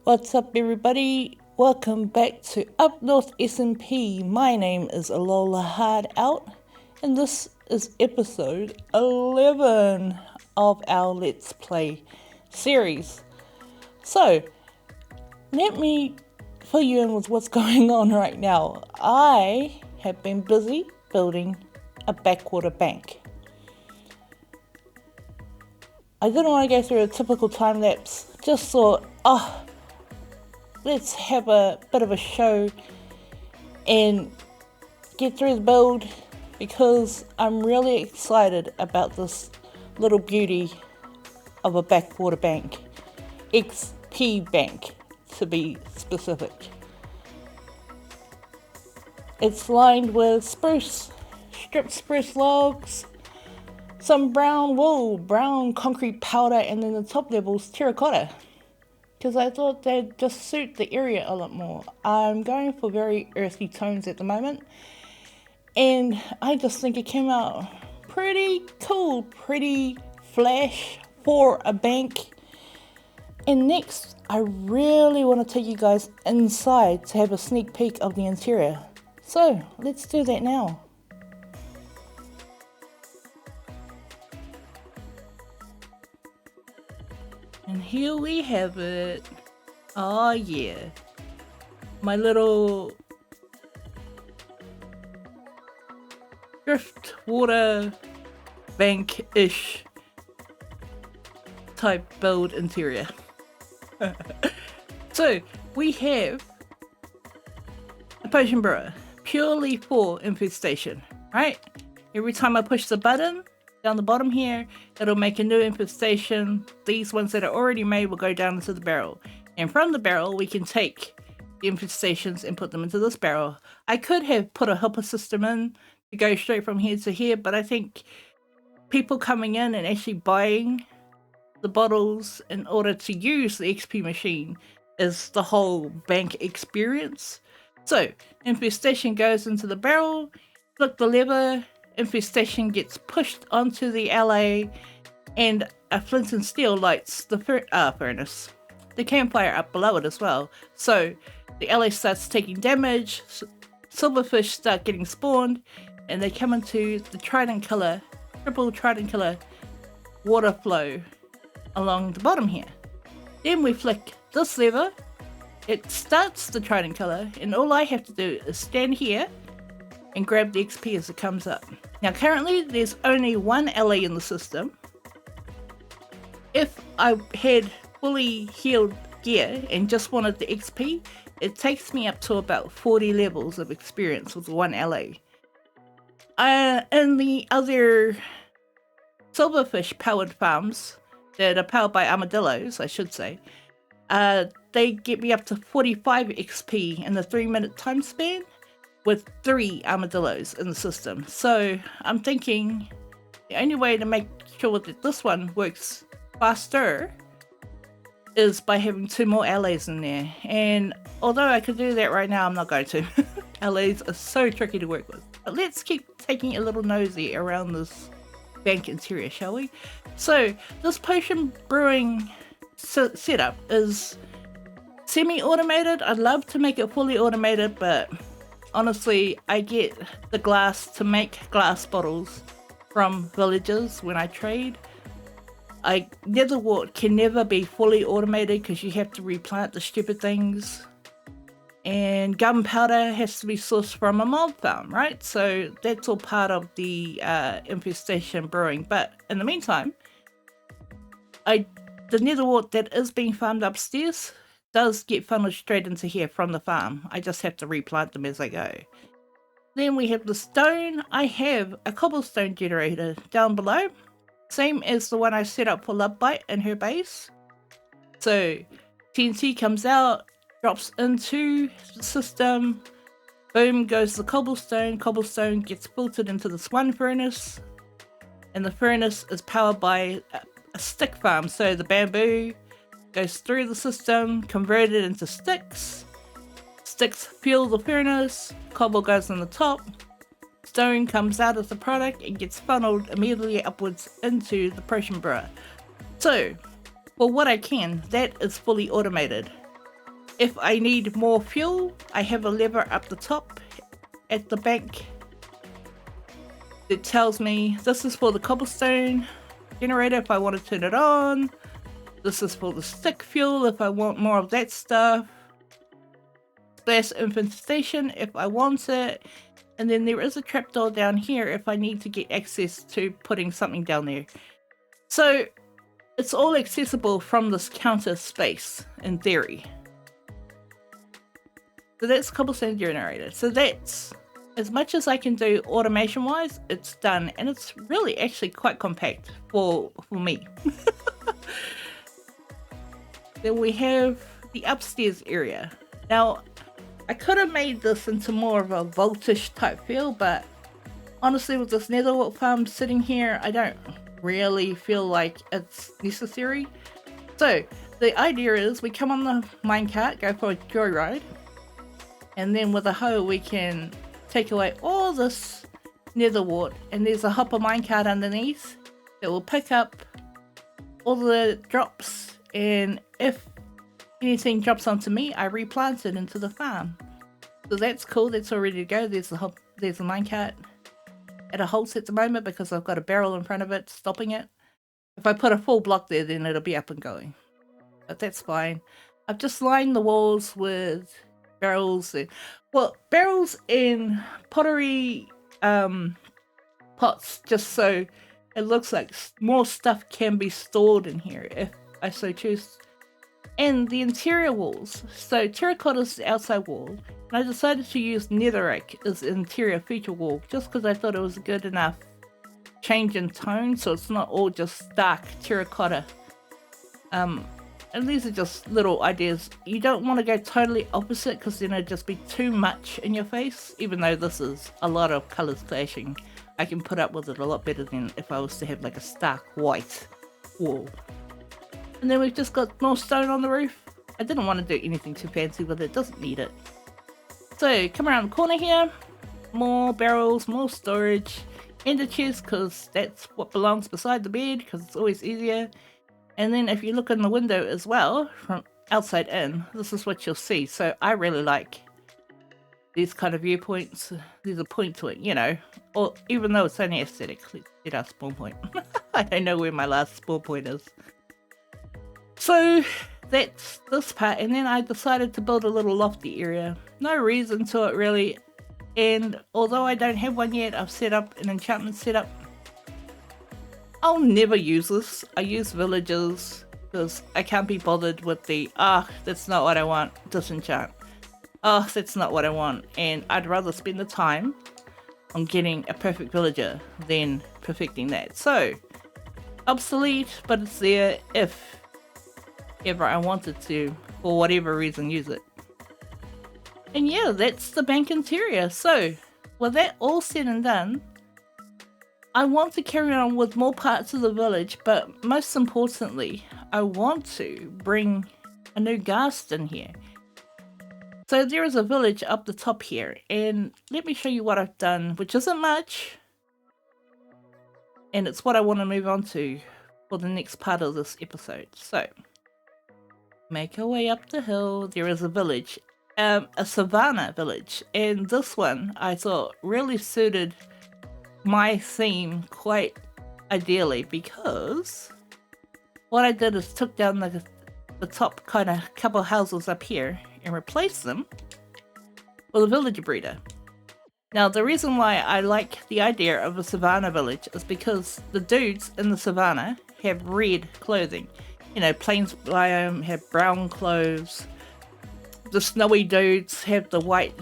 What's up everybody? Welcome back to Up North SMP. My name is Alola Hardout and this is episode 11 of our Let's Play series. So, let me fill you in with what's going on right now. I have been busy building a backwater bank. I didn't want to go through a typical time lapse, just thought, let's have a bit of a show and get through the build because I'm really excited about this little beauty of a backwater bank. XP bank to be specific. It's lined with stripped spruce logs, some brown wool, brown concrete powder, and then the top level's terracotta. Because I thought they'd just suit the area a lot more. I'm going for very earthy tones at the moment. And I just think it came out pretty cool, pretty flash for a bank. And next, I really want to take you guys inside to have a sneak peek of the interior. So, let's do that now. And here we have it. Oh yeah. My little drift water bank-ish type build interior. So we have a potion brewer purely for infestation, right? Every time I push the button down the bottom here, it'll make a new infestation. These ones that are already made will go down into the barrel, and from the barrel we can take the infestations and put them into this barrel. I could have put a helper system in to go straight from here to here, but I think people coming in and actually buying the bottles in order to use the XP machine is the whole bank experience. So infestation goes into the barrel, flick the lever, infestation gets pushed onto the ALLAY, and a flint and steel lights the furnace, the campfire up below it as well. So the ALLAY starts taking damage, silverfish start getting spawned, and they come into the trident killer, triple trident killer water flow along the bottom here. Then we flick this lever, it starts the trident killer, and all I have to do is stand here and grab the XP as it comes up. Now currently there's only one ALLAY in the system. If I had fully healed gear and just wanted the XP, it takes me up to about 40 levels of experience with one ALLAY. In the other silverfish powered farms that are powered by armadillos, I should say, they get me up to 45 XP in the 3-minute time span, with 3 armadillos in the system. So I'm thinking the only way to make sure that this one works faster is by having 2 more ALLAYs in there. And although I could do that right now, I'm not going to. ALLAYs are so tricky to work with. But let's keep taking a little nosy around this bank interior, shall we? So this potion brewing setup is semi-automated. I'd love to make it fully automated, but honestly, I get the glass to make glass bottles from villagers when I trade. Netherwort can never be fully automated because you have to replant the stupid things. And gunpowder has to be sourced from a mob farm, right? So that's all part of the infestation brewing. But in the meantime, the netherwort that is being farmed upstairs does get funneled straight into here from the farm. I just have to replant them as I go. Then we have the stone. I have a cobblestone generator down below, same as the one I set up for Lovebite in her base. So TNT comes out, drops into the system, boom goes the cobblestone. Cobblestone gets filtered into this one furnace, and the furnace is powered by a stick farm. So the bamboo goes through the system, converted into sticks. Sticks fuel the furnace, cobble goes on the top, stone comes out as the product and gets funneled immediately upwards into the potion brewer. So, for what I can, that is fully automated. If I need more fuel, I have a lever up the top at the bank that tells me this is for the cobblestone generator if I want to turn it on. This is for the stick fuel if I want more of that stuff. Splash infestation if I want it. And then there is a trapdoor down here if I need to get access to putting something down there. So it's all accessible from this counter space in theory. So that's cobblestone generator. So that's as much as I can do automation wise, it's done. And it's really actually quite compact for me. Then we have the upstairs area. Now, I could have made this into more of a voltage type feel, but honestly with this netherwort farm sitting here, I don't really feel like it's necessary. So the idea is we come on the minecart, go for a joyride, and then with a hoe we can take away all this netherwort, and there's a hopper minecart underneath that will pick up all the drops, and if anything drops onto me, I replant it into the farm. So that's cool, that's all ready to go. There's the minecart at a halt at the moment because I've got a barrel in front of it stopping it. If I put a full block there, then it'll be up and going. But that's fine. I've just lined the walls with barrels. Well, barrels in pottery pots, just so it looks like more stuff can be stored in here if I so choose. And the interior walls. So terracotta is the outside wall. And I decided to use netherrack as the interior feature wall just because I thought it was a good enough change in tone, so it's not all just dark terracotta. And these are just little ideas. You don't want to go totally opposite because then it'd just be too much in your face. Even though this is a lot of colors clashing, I can put up with it a lot better than if I was to have like a stark white wall. And then we've just got more stone on the roof. I didn't want to do anything too fancy with it, doesn't need it. So come around the corner here, more barrels, more storage, and a chest because that's what belongs beside the bed because it's always easier. And then if you look in the window as well, from outside in, this is what you'll see. So I really like these kind of viewpoints. There's a point to it, you know, or even though it's only aesthetic, let's get our spawn point. I don't know where my last spawn point is. So that's this part, and then I decided to build a little lofty area. No reason to it really, and although I don't have one yet, I've set up an enchantment setup. I'll never use this. I use villages because I can't be bothered with the that's not what I want, disenchant. That's not what I want, and I'd rather spend the time on getting a perfect villager than perfecting that. So obsolete, but it's there if ever I wanted to, for whatever reason, use it. And yeah, that's the bank interior. So with that all said and done, I want to carry on with more parts of the village, but most importantly, I want to bring a new ghast in here. So there is a village up the top here, and let me show you what I've done, which isn't much, and it's what I want to move on to for the next part of this episode. So make our way up the hill. There is a village, a savanna village, and this one I thought really suited my theme quite ideally because what I did is took down the top kind of couple houses up here and replaced them with a villager breeder. Now the reason why I like the idea of a savanna village is because the dudes in the savanna have red clothing. You know, plains biome have brown clothes. The snowy dudes have the white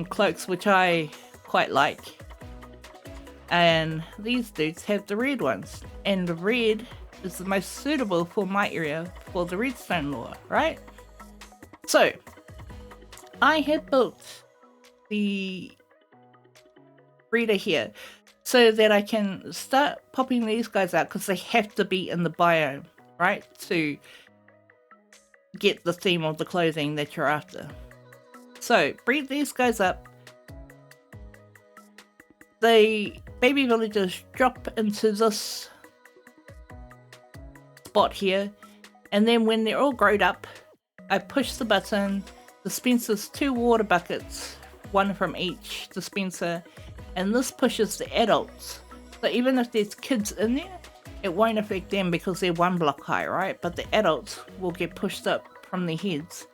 cloaks, which I quite like. And these dudes have the red ones. And the red is the most suitable for my area for the redstone lore, right? So, I have built the breeder here so that I can start popping these guys out because they have to be in the biome, right, to get the theme of the clothing that you're after. So breed these guys up. The baby villagers drop into this spot here, and then when they're all grown up, I push the button, dispenses 2 water buckets, 1 from each dispenser, and this pushes the adults. So even if there's kids in there, it won't affect them because they're 1 block high, right? But the adults will get pushed up from their heads.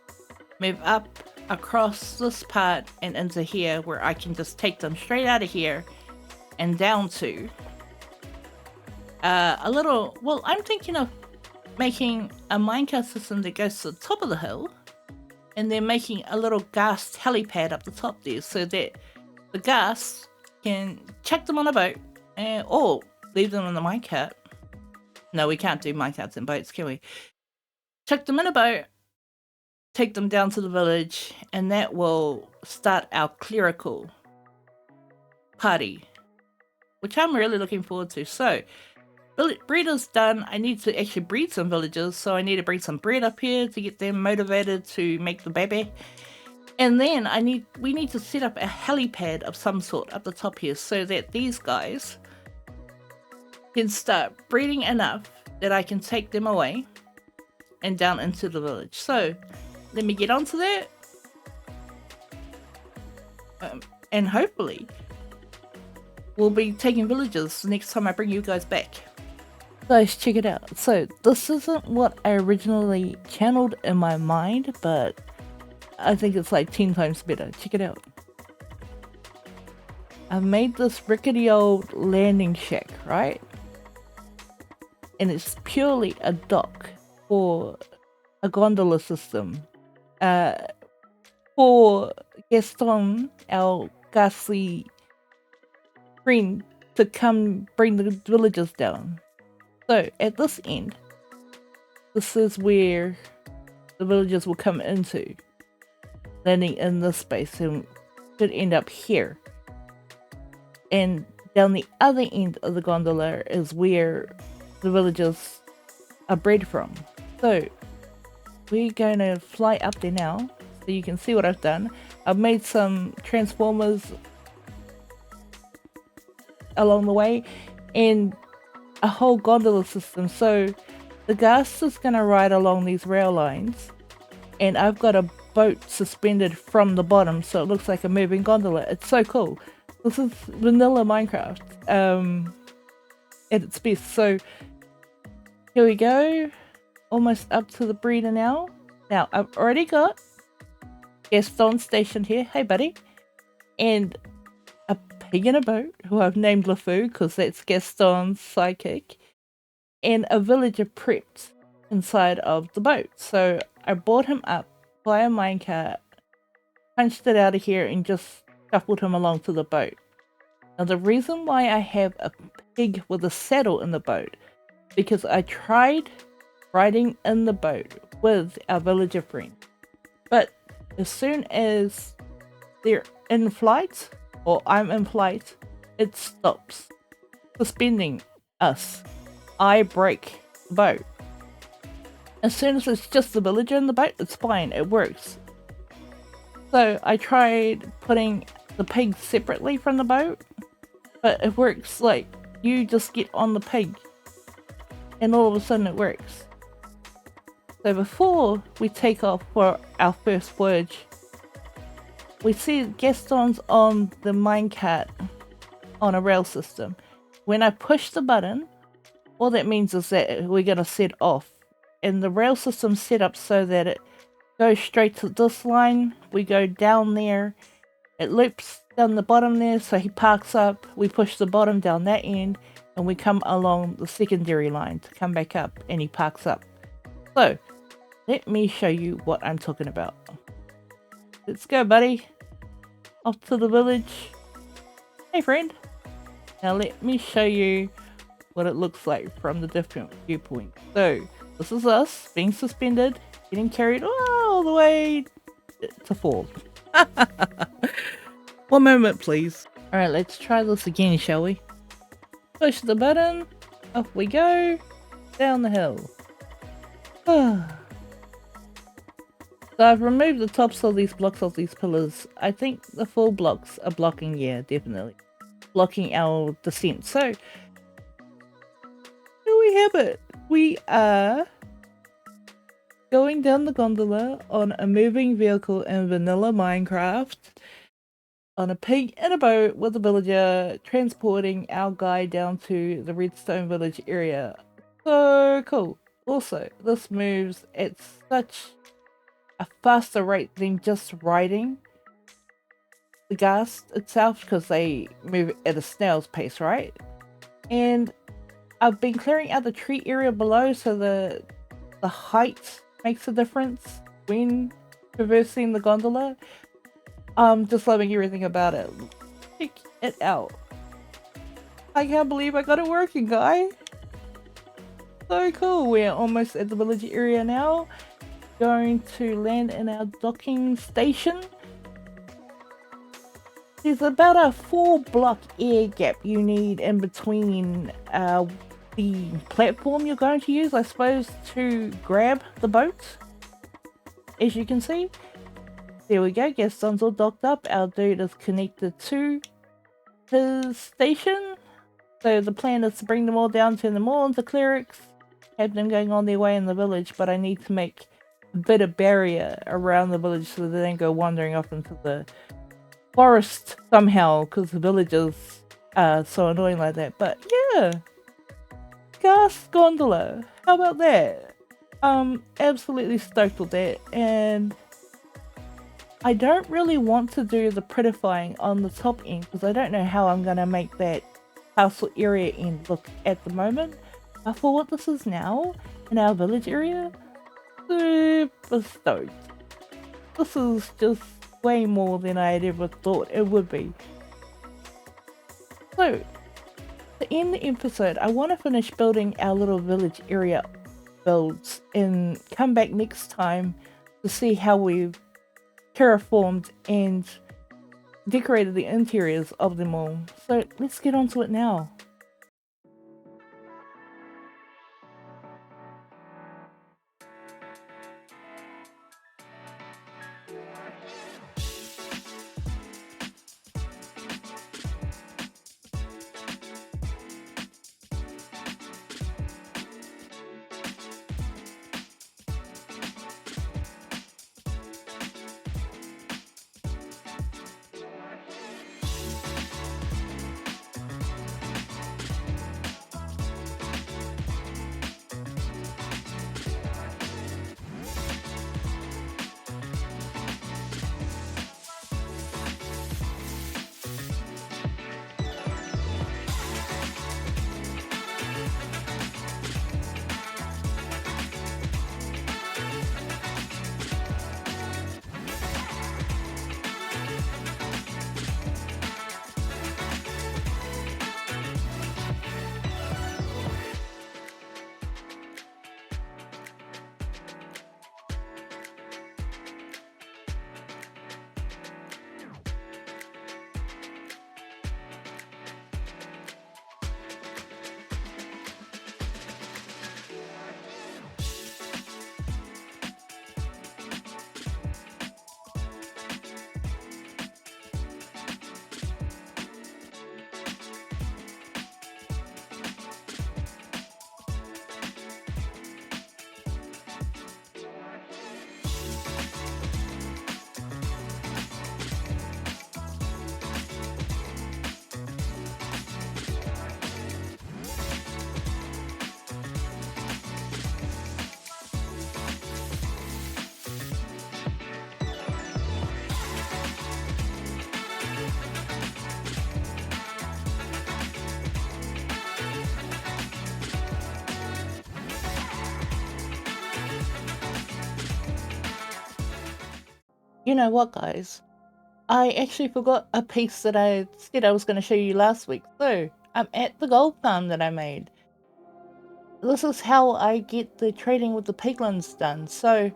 Move up across this part and into here where I can just take them straight out of here and down to a little, well, I'm thinking of making a minecart system that goes to the top of the hill and then making a little ghast helipad up the top there so that the ghast can chuck them on a boat or leave them in the minecart. No, we can't do minecarts and boats, can we? Chuck them in a boat, take them down to the village, and that will start our clerical party, which I'm really looking forward to. So, breeder's done. I need to actually breed some villagers, so I need to bring some bread up here to get them motivated to make the baby. And then we need to set up a helipad of some sort up the top here so that these guys can start breeding enough that I can take them away and down into the village. So let me get onto that, and hopefully we'll be taking villagers the next time I bring you guys back. Guys, check it out. So this isn't what I originally channeled in my mind, but I think it's like 10 times better. Check it out. I've made this rickety old landing shack, right? And it's purely a dock for a gondola system. For Gaston, our ghastly friend, to come bring the villagers down. So at this end, this is where the villagers will come into, landing in this space and should end up here. And down the other end of the gondola is where the villagers are bred from. So we're going to fly up there now so you can see what I've done. I've made some transformers along the way and a whole gondola system. So the ghast is going to ride along these rail lines, and I've got a boat suspended from the bottom so it looks like a moving gondola. It's so cool. This is vanilla Minecraft at its best. So here we go, almost up to the breeder now. Now I've already got Gaston stationed here, hey buddy, and a pig in a boat who I've named LeFou because that's Gaston's sidekick, and a villager prepped inside of the boat. So I brought him up by a minecart, punched it out of here and just shuffled him along to the boat. Now the reason why I have a pig with a saddle in the boat, because I tried riding in the boat with our villager friend, but as soon as they're in flight, or I'm in flight, it stops suspending us. I break the boat. As soon as it's just the villager in the boat, it's fine, it works. So I tried putting the pig separately from the boat, but it works like you just get on the pig and all of a sudden it works. So before we take off for our first voyage, we see Gaston's on the minecart on a rail system. When I push the button, all that means is that we're going to set off. And the rail system's set up so that it goes straight to this line. We go down there. It loops down the bottom there, so he parks up. We push the bottom down that end, and we come along the secondary line to come back up, and he parks up. So, let me show you what I'm talking about. Let's go, buddy. Off to the village. Hey, friend. Now let me show you what it looks like from the different viewpoints. So, this is us being suspended, getting carried all the way to fall. One moment, please. Alright, let's try this again, shall we? Push the button. Off we go. Down the hill. So I've removed the tops of these blocks of these pillars. I think the full blocks are blocking, yeah, definitely. Blocking our descent. So, here we have it. We are going down the gondola on a moving vehicle in vanilla Minecraft on a pig in a boat with a villager transporting our guy down to the redstone village area. So cool. Also, this moves at such a faster rate than just riding the ghast itself, because they move at a snail's pace, right? And I've been clearing out the tree area below, so the height makes a difference when traversing the gondola. Just loving everything about it. Check it out. I can't believe I got it working, guy. So cool. We're almost at the village area now. Going to land in our docking station. There's about a 4-block air gap you need in between the platform you're going to use, I suppose, to grab the boat. As you can see, there we go. Gaston's all docked up. Our dude is connected to his station. So the plan is to bring them all down to the mall and the clerics, have them going on their way in the village, but I need to make a bit of barrier around the village so they don't go wandering off into the forest somehow, because the villagers are so annoying like that. But yeah, Ghast Gondola, how about that? Absolutely stoked with that, and I don't really want to do the prettifying on the top end because I don't know how I'm going to make that castle area end look at the moment. But for what this is now, in our village area, super stoked. This is just way more than I had ever thought it would be. So, to end the episode, I want to finish building our little village area builds and come back next time to see how we've terraformed and decorated the interiors of them all. So let's get on to it now. You know what, guys? I actually forgot a piece that I said I was going to show you last week. So, I'm at the gold farm that I made. This is how I get the trading with the piglins done. So,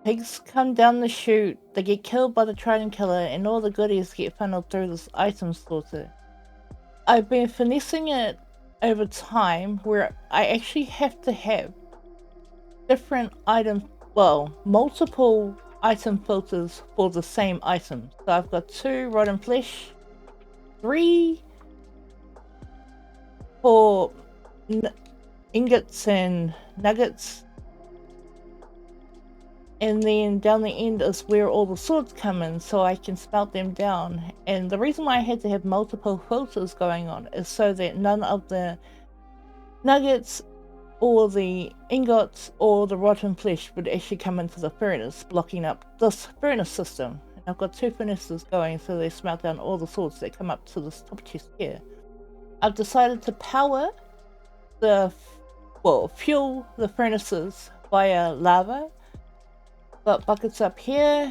pigs come down the chute, they get killed by the trident killer, and all the goodies get funneled through this item sorter. I've been finessing it over time where I actually have to have different items, well, multiple item filters for the same item. So I've got 2 rotten flesh, 3 for ingots and nuggets, And then down the end is where all the swords come in, so I can smelt them down. And the reason why I had to have multiple filters going on is so that none of the nuggets or the ingots or the rotten flesh would actually come into the furnace, blocking up this furnace system. And I've got 2 furnaces going, so they smelt down all the swords that come up to this top chest here. I've decided to power fuel the furnaces via lava. Got buckets up here,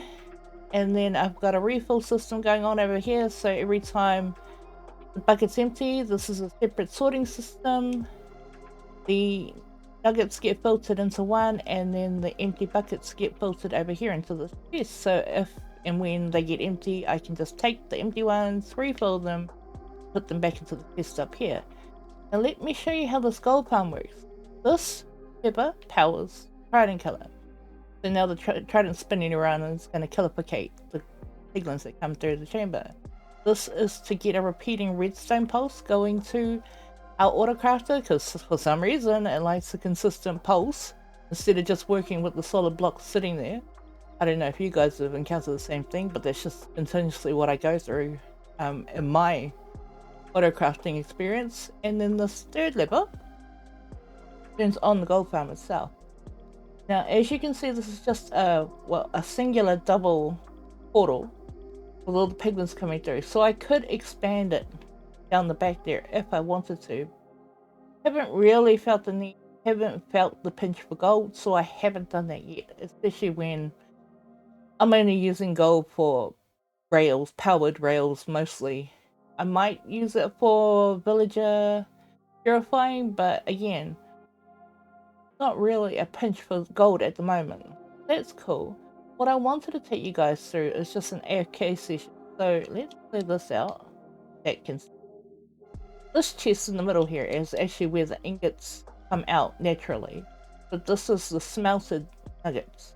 and then I've got a refill system going on over here, so every time the bucket's empty, this is a separate sorting system. The nuggets get filtered into one, and then the empty buckets get filtered over here into the chest. So if and when they get empty, I can just take the empty ones, refill them, put them back into the chest up here. Now let me show you how this gold farm works. This pepper powers trident color. So now the trident's spinning around and it's going to calibrate the piglins that come through the chamber. This is to get a repeating redstone pulse going to our autocrafter, because for some reason it likes a consistent pulse instead of just working with the solid blocks sitting there. I don't know if you guys have encountered the same thing, but that's just continuously what I go through in my autocrafting experience. And then this third lever turns on the gold farm itself. Now, as you can see, this is just a singular double portal with all the piglins coming through. So I could expand it down the back there if I wanted to. Haven't really felt the need, haven't felt the pinch for gold, so I haven't done that yet. Especially when I'm only using gold for rails, powered rails mostly. I might use it for villager purifying, but again, not really a pinch for gold at the moment. That's cool. What I wanted to take you guys through is just an AFK session. So let's clear this out. This chest in the middle here is actually where the ingots come out naturally. But this is the smelted nuggets.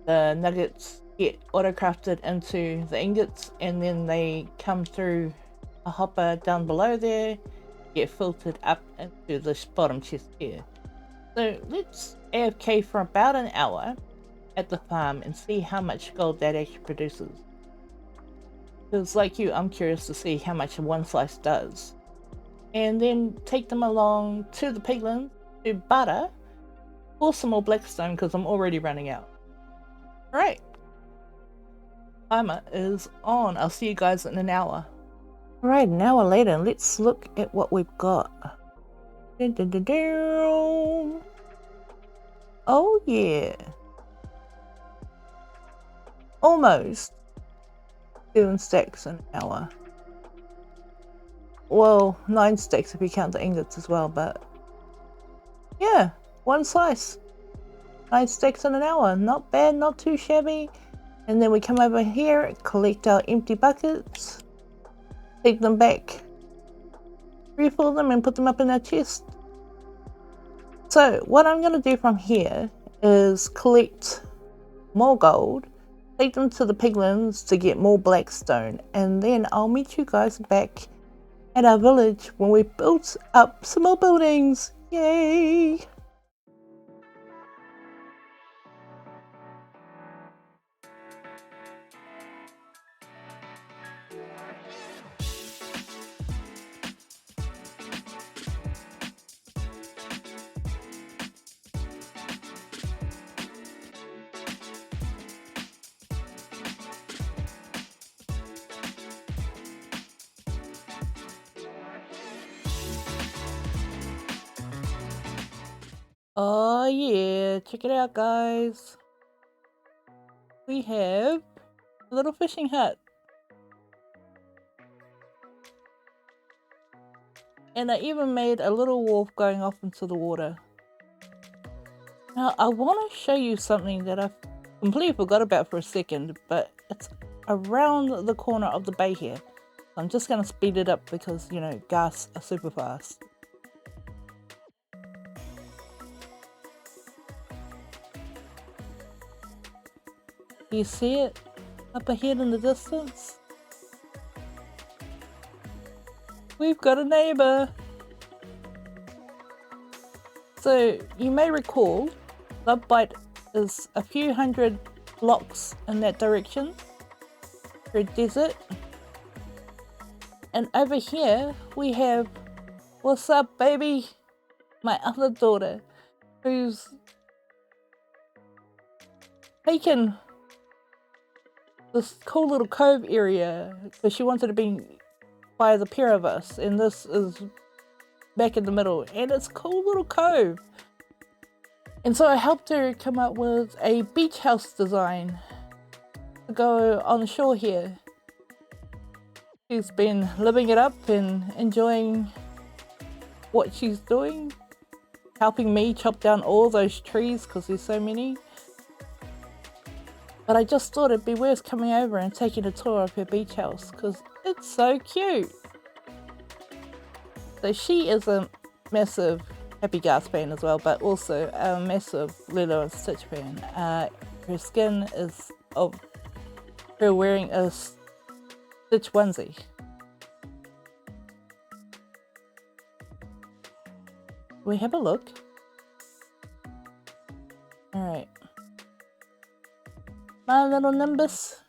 The nuggets get auto-crafted into the ingots, and then they come through a hopper down below there, get filtered up into this bottom chest here. So let's AFK for about an hour at the farm and see how much gold that actually produces. Because like you, I'm curious to see how much one slice does. And then take them along to the piglins to butter or some more blackstone, because I'm already running out. Alright, timer is on. I'll see you guys in an hour. Alright, an hour later, let's look at what we've got. Oh yeah. Almost 7 stacks in an hour. Well, 9 stacks if you count the ingots as well, but yeah, 1 slice. 9 stacks in an hour. Not bad, not too shabby. And then we come over here, collect our empty buckets, take them back, refill them and put them up in our chest. So what I'm going to do from here is collect more gold, take them to the piglins to get more blackstone, and then I'll meet you guys back at our village when we built up some more buildings. Yay! Oh yeah, check it out guys. We have a little fishing hut. And I even made a little wharf going off into the water. Now I want to show you something that I completely forgot about for a second, but it's around the corner of the bay here. I'm just going to speed it up because, you know, ghasts are super fast. Do you see it up ahead in the distance? We've got a neighbor. So you may recall, Love Bite is a few hundred blocks in that direction. For desert. And over here we have Wahsuppbb, my other daughter, who's taken this cool little cove area because she wanted to be by the pair of us, and this is back in the middle, and it's a cool little cove. And so I helped her come up with a beach house design to go on the shore here. She's been living it up and enjoying what she's doing, helping me chop down all those trees because there's so many. But I just thought it'd be worth coming over and taking a tour of her beach house because it's so cute. So she is a massive Happy Ghast fan as well, but also a massive Lilo and Stitch fan. Her skin is of her wearing a Stitch onesie. We have a look. Alright. My little Nimbus.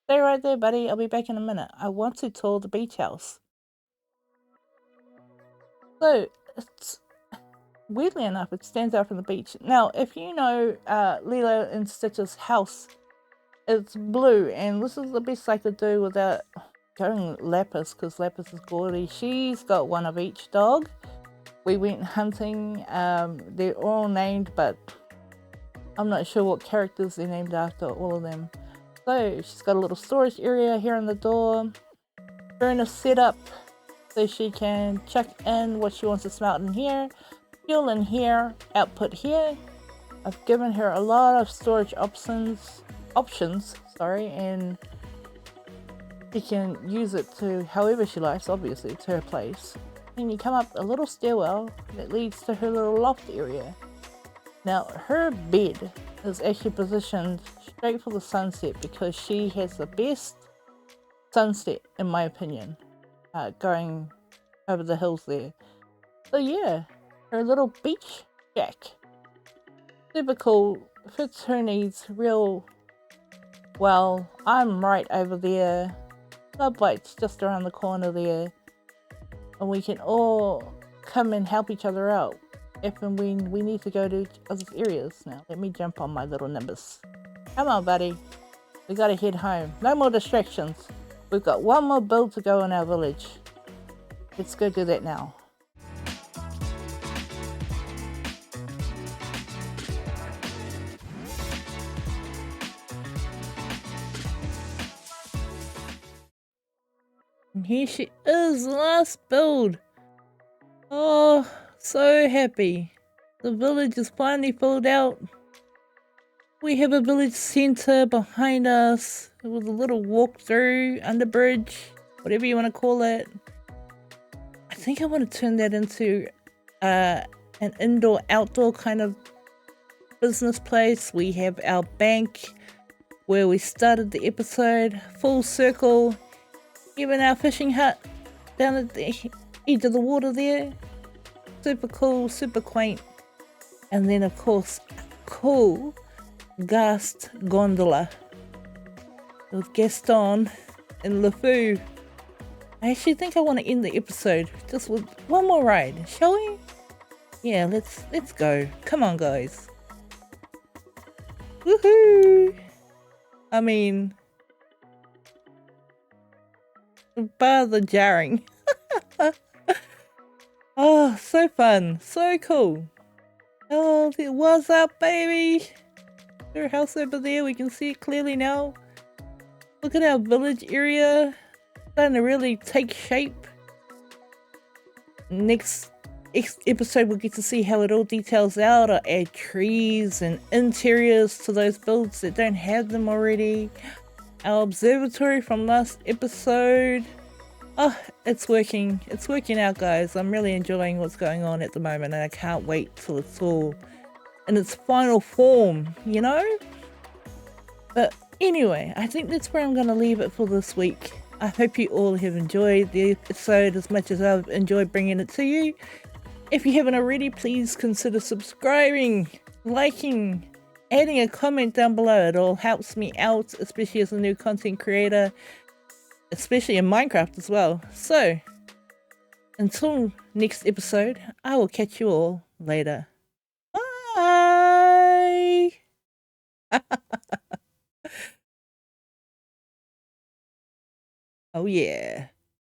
Stay right there, buddy. I'll be back in a minute. I want to tour the beach house. So, it's weirdly enough, it stands out from the beach. Now, if you know Lilo and Stitch's house, it's blue, and this is the best I could do without going Lapis, because Lapis is gaudy. She's got one of each dog. We went hunting. They're all named, but I'm not sure what characters they're named after, all of them. So she's got a little storage area here on the door. Furnace set up so she can check in what she wants to smelt in here. Fuel in here, output here. I've given her a lot of storage options, and she can use it to however she likes, obviously, to her place. And you come up a little stairwell that leads to her little loft area. Now, her bed is actually positioned straight for the sunset because she has the best sunset, in my opinion, going over the hills there. So yeah, her little beach shack. Super cool, fits her needs real well. I'm right over there. Subbite's just around the corner there. And we can all come and help each other out if and when we need to go to other areas. Now, let me jump on my little Nimbus. Come on, buddy. We gotta head home. No more distractions. We've got one more build to go in our village. Let's go do that now. And here she is, last build. Oh, so happy. The village is finally filled out. We have a village center behind us with a little walk-through, underbridge, whatever you want to call it. I think I want to turn that into an indoor-outdoor kind of business place. We have our bank where we started the episode, full circle. Even our fishing hut down at the edge of the water there. Super cool, super quaint. And then of course, cool Ghast Gondola with Gaston and LeFou. I actually think I want to end the episode just with one more ride, shall we? Yeah, let's go. Come on, guys. Woohoo! I mean, bar the jarring. Oh, so fun, so cool. Oh, what's up, baby? Their house over there, we can see it clearly now. Look at our village area, starting to really take shape. Next episode we'll get to see how it all details out. I'll add trees and interiors to those builds that don't have them already. Our observatory from last episode. Oh, it's working out, guys. I'm really enjoying what's going on at the moment, and I can't wait till it's all in its final form, you know? But anyway, I think that's where I'm going to leave it for this week. I hope you all have enjoyed the episode as much as I've enjoyed bringing it to you. If you haven't already, please consider subscribing, liking, adding a comment down below. It all helps me out, especially as a new content creator, especially in Minecraft as well. So, until next episode, I will catch you all later. Bye! Oh yeah.